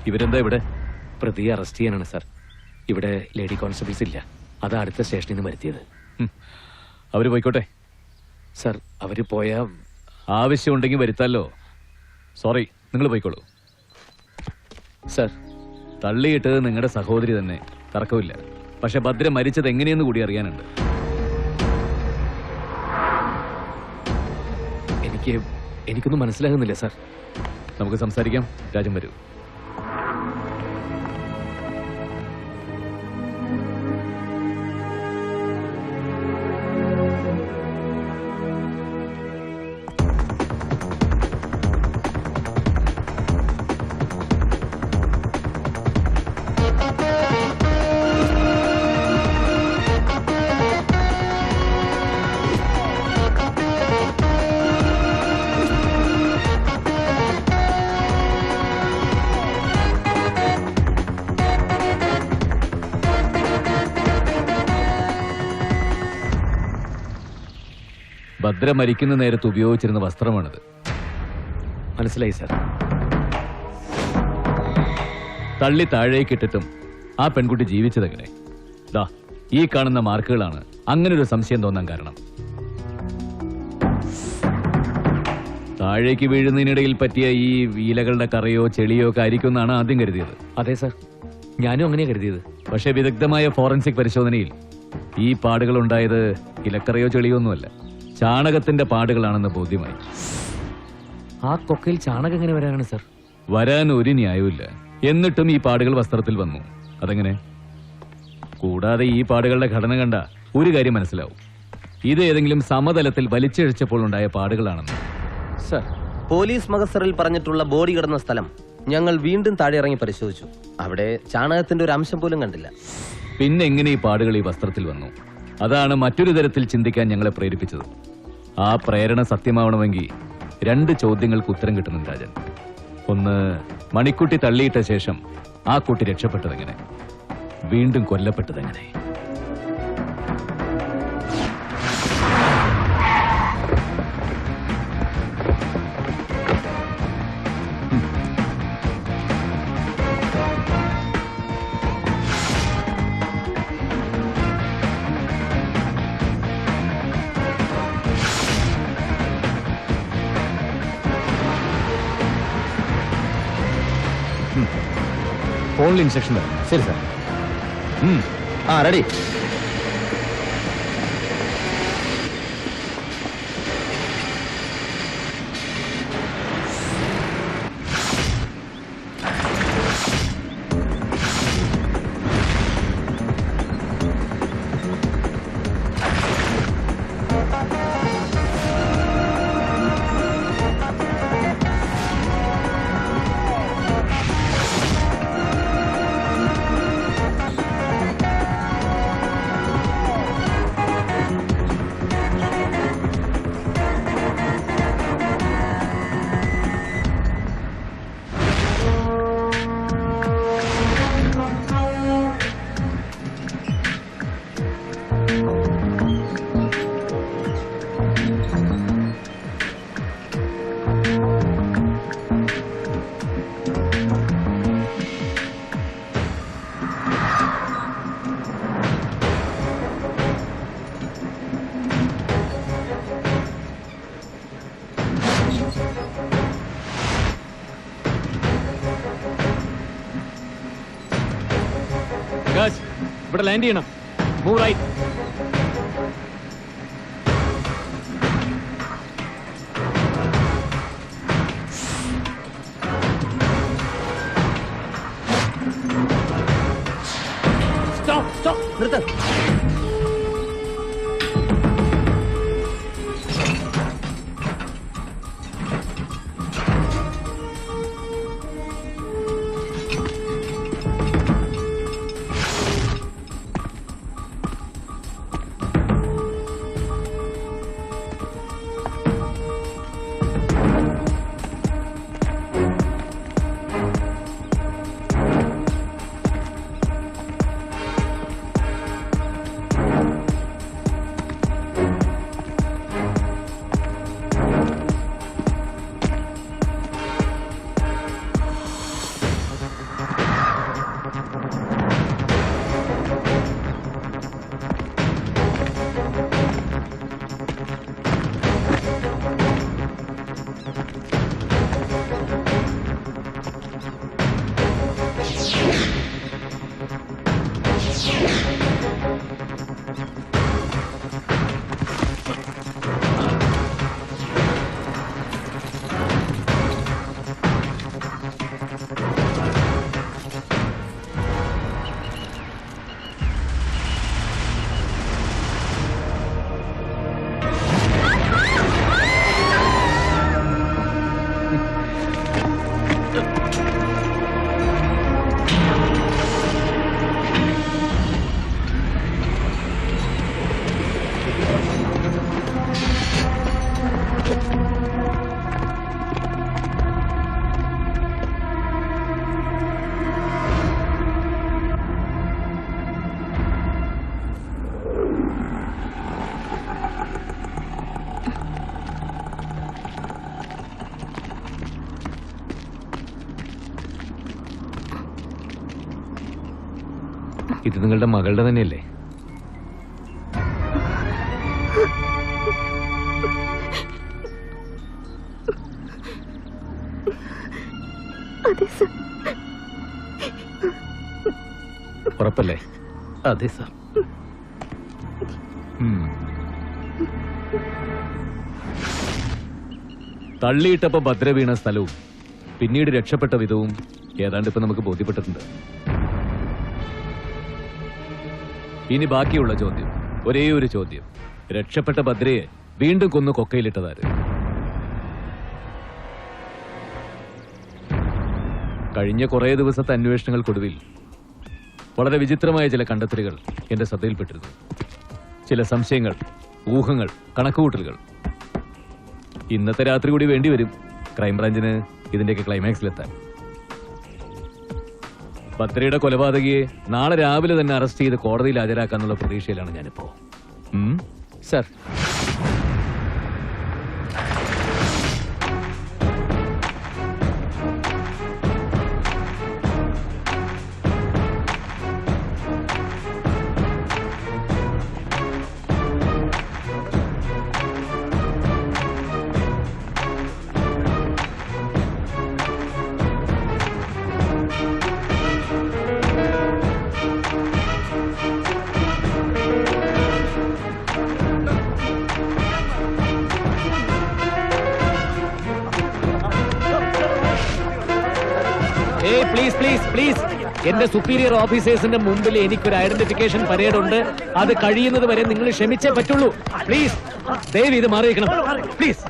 ഇവരെന്താ ഇവിടെ? പ്രതിയെ അറസ്റ്റ് ചെയ്യാനാണ് സാർ. ഇവിടെ ലേഡി കോൺസ്റ്റബിൾസ് ഇല്ല. അതാ അടുത്ത സ്റ്റേഷനിൽ നിന്ന് വരുത്തിയത്. അവര് പോയിക്കോട്ടെ സാർ. അവര് പോയാ ആവശ്യമുണ്ടെങ്കിൽ വരുത്താലോ. സോറി, നിങ്ങൾ പോയിക്കോളൂ. സാർ, തള്ളിയിട്ടത് നിങ്ങളുടെ സഹോദരി തന്നെ, തർക്കമില്ല. പക്ഷെ ഭദ്ര മരിച്ചത് എങ്ങനെയെന്ന് കൂടി അറിയാനുണ്ട്. എനിക്കൊന്നും മനസ്സിലാകുന്നില്ല സാർ. നമുക്ക് സംസാരിക്കാം. രാജൻ വരൂ. ഭദ്ര മരിക്കുന്ന നേരത്ത് ഉപയോഗിച്ചിരുന്ന വസ്ത്രമാണിത്. മനസ്സിലായി സാർ. തള്ളി താഴേക്കിട്ടിട്ടും ആ പെൺകുട്ടി ജീവിച്ചതെങ്ങനെ? ദാ ഈ കാണുന്ന മാർക്കുകളാണ് അങ്ങനൊരു സംശയം തോന്നാൻ കാരണം. താഴേക്ക് വീഴുന്നതിനിടയിൽ പറ്റിയ ഈ വീലകളുടെ കറയോ ചെളിയോ ഒക്കെ ആയിരിക്കും എന്നാണ് ആദ്യം കരുതിയത്. അതെ സാർ, ഞാനും അങ്ങനെ കരുതിയത്. പക്ഷേ വിദഗ്ധമായ ഫോറൻസിക് പരിശോധനയിൽ ഈ പാടുകൾ ഉണ്ടായത് ഇലക്കറയോ ചെളിയോ ഒന്നുമല്ല, ചാണകത്തിന്റെ പാടുകളാണെന്ന് ബോധ്യമായി. ആ കൊക്കയിൽ ചാണകം എങ്ങനെ വരാനാണ് സാർ? വരാൻ ഒരു ന്യായവുമില്ല. എന്നിട്ടും ഈ പാടുകൾ വസ്ത്രത്തിൽ വന്നു. അതെങ്ങനെ? കൂടാതെ ഈ പാടുകളുടെ ഘടന കണ്ട ഒരു കാര്യം മനസ്സിലാവും, ഇത് ഏതെങ്കിലും സമതലത്തിൽ വലിച്ചിഴച്ചപ്പോൾ ഉണ്ടായ പാടുകളാണെന്ന്. സർ, പോലീസ് മഗസറിൽ പറഞ്ഞിട്ടുള്ള ബോഡി കിടന്ന സ്ഥലം ഞങ്ങൾ വീണ്ടും താഴെ ഇറങ്ങി പരിശോധിച്ചു. അവിടെ ചാണകത്തിന്റെ ഒരു അംശം പോലും കണ്ടില്ല. പിന്നെ എങ്ങനെ ഈ പാടുകൾ ഈ വസ്ത്രത്തിൽ വന്നു? അതാണ് മറ്റൊരു തരത്തിൽ ചിന്തിക്കാൻ ഞങ്ങളെ പ്രേരിപ്പിച്ചത്. ആ പ്രേരണ സത്യമാവണമെങ്കിൽ 2 ചോദ്യങ്ങൾക്ക് ഉത്തരം കിട്ടണം രാജൻ. ഒന്ന്, മണിക്കുട്ടി തള്ളിയിട്ട ശേഷം ആ കുട്ടി രക്ഷപ്പെട്ടതെങ്ങനെ? വീണ്ടും കൊല്ലപ്പെട്ടതെങ്ങനെ? ഫോണിൽ ഇൻസ്ട്രക്ഷൻ തരാം. ശരി സാർ. റെഡി. ഇവിടെ ലാൻഡ് ചെയ്യണം. Move right. നിർത്ത്. ഇത് നിങ്ങളുടെ മകളുടെ തന്നെയല്ലേ? അതെ സർ. ഉറപ്പല്ലേ? അതെ സാർ. തള്ളിയിട്ടപ്പോ ഭദ്ര വീണ സ്ഥലവും പിന്നീട് രക്ഷപ്പെട്ട വിധവും ഏതാണ്ട് ഇപ്പൊ നമുക്ക് ബോധ്യപ്പെട്ടിട്ടുണ്ട്. ഇനി ബാക്കിയുള്ള ചോദ്യം, ഒരേ ഒരു ചോദ്യം, രക്ഷപ്പെട്ട ഭദ്രയെ വീണ്ടും കൊന്നു കൊക്കയിലിട്ടതാര്? കഴിഞ്ഞ കുറേ ദിവസത്തെ അന്വേഷണങ്ങൾക്കൊടുവിൽ വളരെ വിചിത്രമായ ചില കണ്ടെത്തലുകൾ എന്റെ ശ്രദ്ധയിൽപ്പെട്ടിരുന്നു. ചില സംശയങ്ങൾ, ഊഹങ്ങൾ, കണക്കുകൂട്ടലുകൾ. ഇന്നത്തെ രാത്രി കൂടി വേണ്ടിവരും ക്രൈംബ്രാഞ്ചിന് ഇതിന്റെയൊക്കെ ക്ലൈമാക്സിലെത്താൻ. ഭദ്രയുടെ കൊലപാതകിയെ നാളെ രാവിലെ തന്നെ അറസ്റ്റ് ചെയ്ത് കോടതിയിൽ ഹാജരാക്കാന്നുള്ള പ്രതീക്ഷയിലാണ് ഞാനിപ്പോ. സർ, പ്ലീസ് പ്ലീസ് പ്ലീസ്, എന്റെ സുപ്പീരിയർ ഓഫീസേഴ്സിന്റെ മുമ്പിൽ എനിക്കൊരു ഐഡന്റിഫിക്കേഷൻ പരേഡ് ഉണ്ട്. അത് കഴിയുന്നത് വരെ നിങ്ങൾ ക്ഷമിച്ചേ പറ്റുള്ളൂ. പ്ലീസ്, ദയവ് ഇത് മാറിയിരിക്കണം പ്ലീസ്.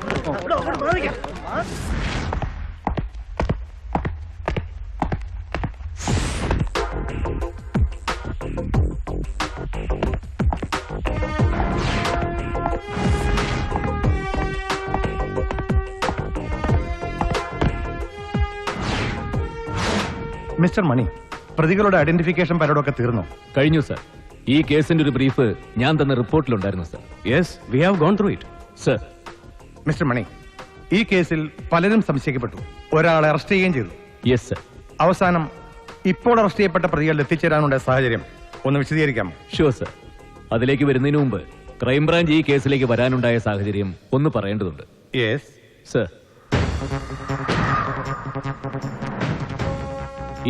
മിസ്റ്റർ മണി, പ്രതികളുടെ ഐഡന്റിഫിക്കേഷൻ പരേഡൊക്കെ തീർന്നു? കഴിഞ്ഞു സർ. ഈ കേസിന്റെ ഒരു ബ്രീഫ് ഞാൻ തന്ന റിപ്പോർട്ടിലുണ്ടായിരുന്നു sir. Yes, we have gone through it. Sir, mister Mani, ഈ കേസിൽ പലരും സംശയിക്കപ്പെട്ടു. ഒരാളെ അറസ്റ്റ് ചെയ്യുകയും ചെയ്തു. Yes sir. അവസാനം ഇപ്പോൾ അറസ്റ്റ് ചെയ്യപ്പെട്ട പ്രതികളിൽ എത്തിച്ചേരാനുള്ള സാഹചര്യം ഒന്ന് വിശദീകരിക്കാമോ? Sure sir. അതിലേക്ക് വരുന്നതിന് മുമ്പ് ക്രൈംബ്രാഞ്ച് ഈ കേസിലേക്ക് വരാനുണ്ടായ സാഹചര്യം ഒന്ന് പറയേണ്ടതുണ്ട്. യെസ് സർ,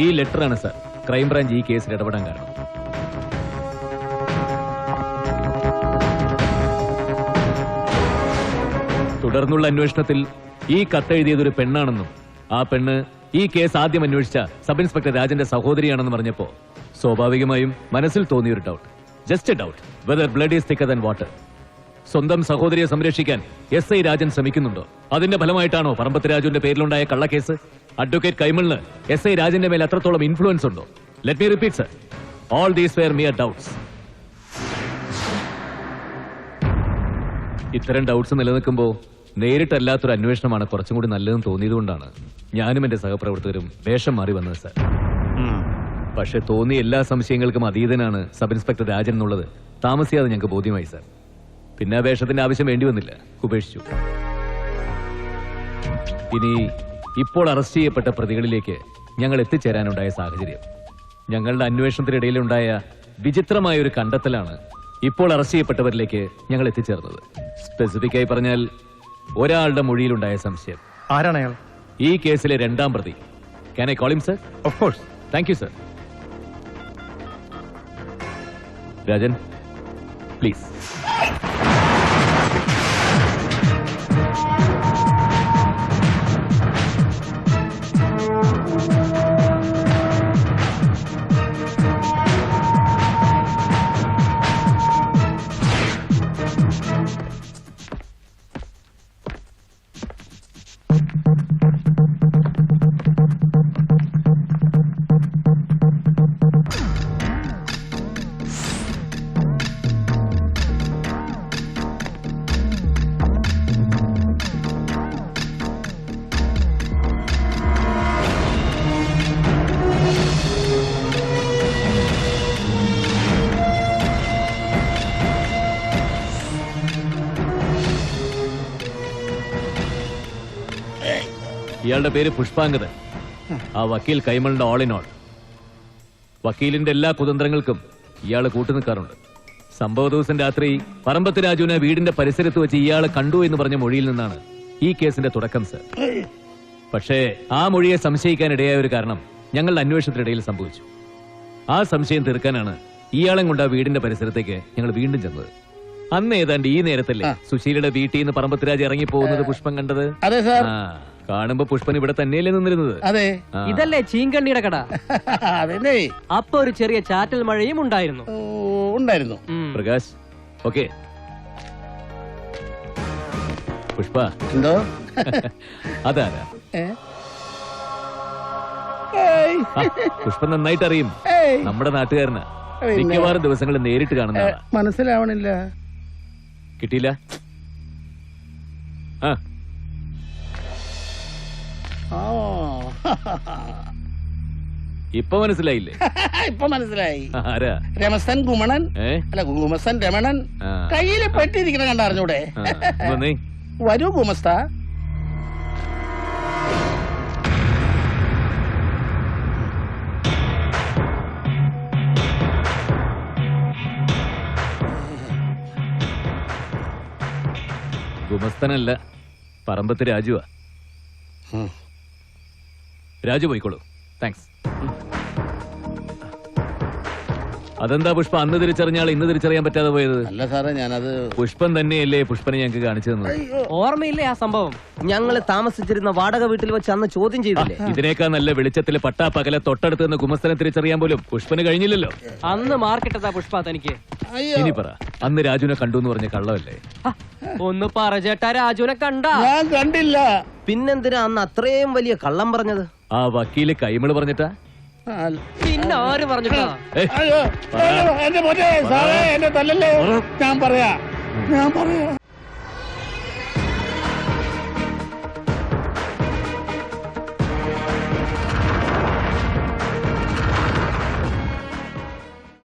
ഈ ലെറ്ററാണ് സർ ക്രൈംബ്രാഞ്ച് ഈ കേസിൽ ഇടപെടാൻ കാരണം. തുടർന്നുള്ള അന്വേഷണത്തിൽ ഈ കത്തെഴുതിയതൊരു പെണ്ണാണെന്നും ആ പെണ്ണ് ഈ കേസ് ആദ്യം അന്വേഷിച്ച സബ് ഇൻസ്പെക്ടർ രാജന്റെ സഹോദരിയാണെന്ന് പറഞ്ഞപ്പോ സ്വാഭാവികമായും മനസ്സിൽ തോന്നിയൊരു doubt, just a doubt, whether blood is thicker than water. സ്വന്തം സഹോദരിയെ സംരക്ഷിക്കാൻ എസ് ഐ രാജൻ ശ്രമിക്കുന്നുണ്ടോ? അതിന്റെ ഫലമായിട്ടാണോ പറമ്പത്ത് രാജുവിന്റെ പേരിലുണ്ടായ കള്ളക്കേസ്? അഡ്വക്കേറ്റ് കൈമളിന് എസ് ഐ രാജന്റെ മേൽ അത്രത്തോളം ഇൻഫ്ലുവൻസ് ഉണ്ടോ? Let me repeat sir, all these wear mere doubts. ഇത്തരം ഡൗട്ട്സ് നിലനിൽക്കുമ്പോൾ നേരിട്ടല്ലാത്തൊരു അന്വേഷണമാണ് കുറച്ചും കൂടി നല്ലതെന്ന് തോന്നിയതുകൊണ്ടാണ് ഞാനും എന്റെ സഹപ്രവർത്തകരും വേഷം മാറി വന്നത് സർ. പക്ഷെ തോന്നിയ എല്ലാ സംശയങ്ങൾക്കും അതീതനാണ് സബ് ഇൻസ്പെക്ടർ രാജൻ എന്നുള്ളത് താമസിയാതെ ഞങ്ങൾക്ക് ബോധ്യമായി സർ. പിന്നെ ആ വേഷത്തിന്റെ ആവശ്യം വേണ്ടി വന്നില്ല, ഉപേക്ഷിച്ചു. ഇനി ഇപ്പോൾ അറസ്റ്റ് ചെയ്യപ്പെട്ട പ്രതികളിലേക്ക് ഞങ്ങൾ എത്തിച്ചേരാനുണ്ടായ സാഹചര്യം, ഞങ്ങളുടെ അന്വേഷണത്തിനിടയിലുണ്ടായ വിചിത്രമായ ഒരു കണ്ടെത്തലാണ് ഇപ്പോൾ അറസ്റ്റ് ചെയ്യപ്പെട്ടവരിലേക്ക് ഞങ്ങൾ എത്തിച്ചേർന്നത്. സ്പെസിഫിക് ആയി പറഞ്ഞാൽ ഒരാളുടെ മൊഴിയിലുണ്ടായ സംശയം. ആരാണ് അയാൾ? ഈ കേസിലെ രണ്ടാം പ്രതി. Can I call him sir? Of course. Thank you sir. Rajan, please. ഇയാളുടെ പേര് പുഷ്പാങ്കദൻ. ആ വക്കീൽ കൈമളിന്റെ ഓൾ ഇൻ ഓൾ. വക്കീലിന്റെ എല്ലാ കുതന്ത്രങ്ങൾക്കും ഇയാള് കൂട്ടുനിൽക്കാറുണ്ട്. സംഭവ ദിവസം രാത്രി പറമ്പത്ത് രാജുവിനെ വീടിന്റെ പരിസരത്ത് വെച്ച് ഇയാളെ കണ്ടു എന്ന് പറഞ്ഞ മൊഴിയിൽ നിന്നാണ് ഈ കേസിന്റെ തുടക്കം, സർ. പക്ഷേ ആ മൊഴിയെ സംശയിക്കാൻ ഇടയായ ഒരു കാരണം ഞങ്ങളുടെ അന്വേഷണത്തിനിടയിൽ സംഭവിച്ചു. ആ സംശയം തീർക്കാനാണ് ഇയാളെ കൊണ്ട് ആ വീടിന്റെ പരിസരത്തേക്ക് ഞങ്ങൾ വീണ്ടും ചെന്നത്. അന്ന് ഏതാണ്ട് ഈ നേരത്തല്ലേ സുശീലയുടെ വീട്ടിൽ നിന്ന് പറമ്പത്ത് രാജ് ഇറങ്ങി പോകുന്നത് പുഷ്പം കണ്ടത്? അതെ സാർ. കാണുമ്പോ പുഷ്പൻ ഇവിടെ തന്നെയല്ലേ നിന്നിരുന്നത്? അതെ. ഇതല്ലേ ചീങ്കണ്ണിയുടെ കട? അതെ. അപ്പൊ ഒരു ചെറിയ ചാറ്റൽ മഴയും ഉണ്ടായിരുന്നു. ഉണ്ടായിരുന്നു. പ്രകാശ്, ഓക്കെ. പുഷ്പ, എന്തോ? അതാരാ? ഏ? പുഷ്പ നന്നായിട്ട് അറിയും. നമ്മുടെ നാട്ടുകാരനാ. മിക്കവാറും ദിവസങ്ങളിൽ നേരിട്ട് കാണുന്നതാണ്. മനസ്സിലാവണില്ല. കിട്ടിയില്ല? ആ, ഇപ്പൊ മനസ്സിലായില്ലേ? ഇപ്പൊ മനസ്സിലായി. ആരാ? രമസൻ ഗുമണൻ. ഏ? അല്ല, ഗുമസൻ രമണൻ. ആ. കയ്യില് പെട്ടിരിക്കണ കണ്ടറിഞ്ഞൂടെ? വന്നേ. വരൂ ഗുമസ്ത. ഗുമസ്തനല്ല, പറമ്പത്ത് രാജുവാ. രാജു പോയിക്കോളൂ. താങ്ക്സ്. അതെന്താ പുഷ്പ അന്ന് തിരിച്ചറിഞ്ഞാൽ ഇന്ന് തിരിച്ചറിയാൻ പറ്റാതെ പോയത്? അല്ല സാറേ, ഞാനത് പുഷ്പൻ തന്നെയല്ലേ പുഷ്പനെ ഞങ്ങൾക്ക് കാണിച്ചു തന്നത്? ഓർമ്മയില്ലേ ആ സംഭവം? ഞങ്ങള് താമസിച്ചിരുന്ന വാടക വീട്ടിൽ വെച്ച് അന്ന് ചോദ്യം ചെയ്തില്ലേ? ഇതിനേക്കാൾ നല്ല വെളിച്ചത്തില് പട്ടാ പകലെ തൊട്ടടുത്ത് നിന്ന് ഗുമസ്തനെ തിരിച്ചറിയാൻ പോലും പുഷ്പന് കഴിഞ്ഞില്ലല്ലോ. അന്ന് മാർക്കിട്ടതാ പുഷ്പ തനിക്ക്. ഇനി പറ, അന്ന് രാജുവിനെ കണ്ടു എന്ന് പറഞ്ഞ കള്ളമല്ലേ? ഹ, ഒന്ന് പറ ചേട്ടാ, രാജുവിനെ കണ്ടാ? ഞാൻ കണ്ടില്ല. പിന്നെന്തിനാ അന്ന് അത്രയും വലിയ കള്ളം പറഞ്ഞത്? ആ വക്കീല് കൈമള് പറഞ്ഞിട്ടാ? പിന്നെ ആര് പറഞ്ഞിട്ടാ? ഏയ്, അയ്യോ, അയ്യോ, എന്റെ പൊന്നേ സാറേ, എന്നെ തല്ലല്ലേ. ഞാൻ പറയാ.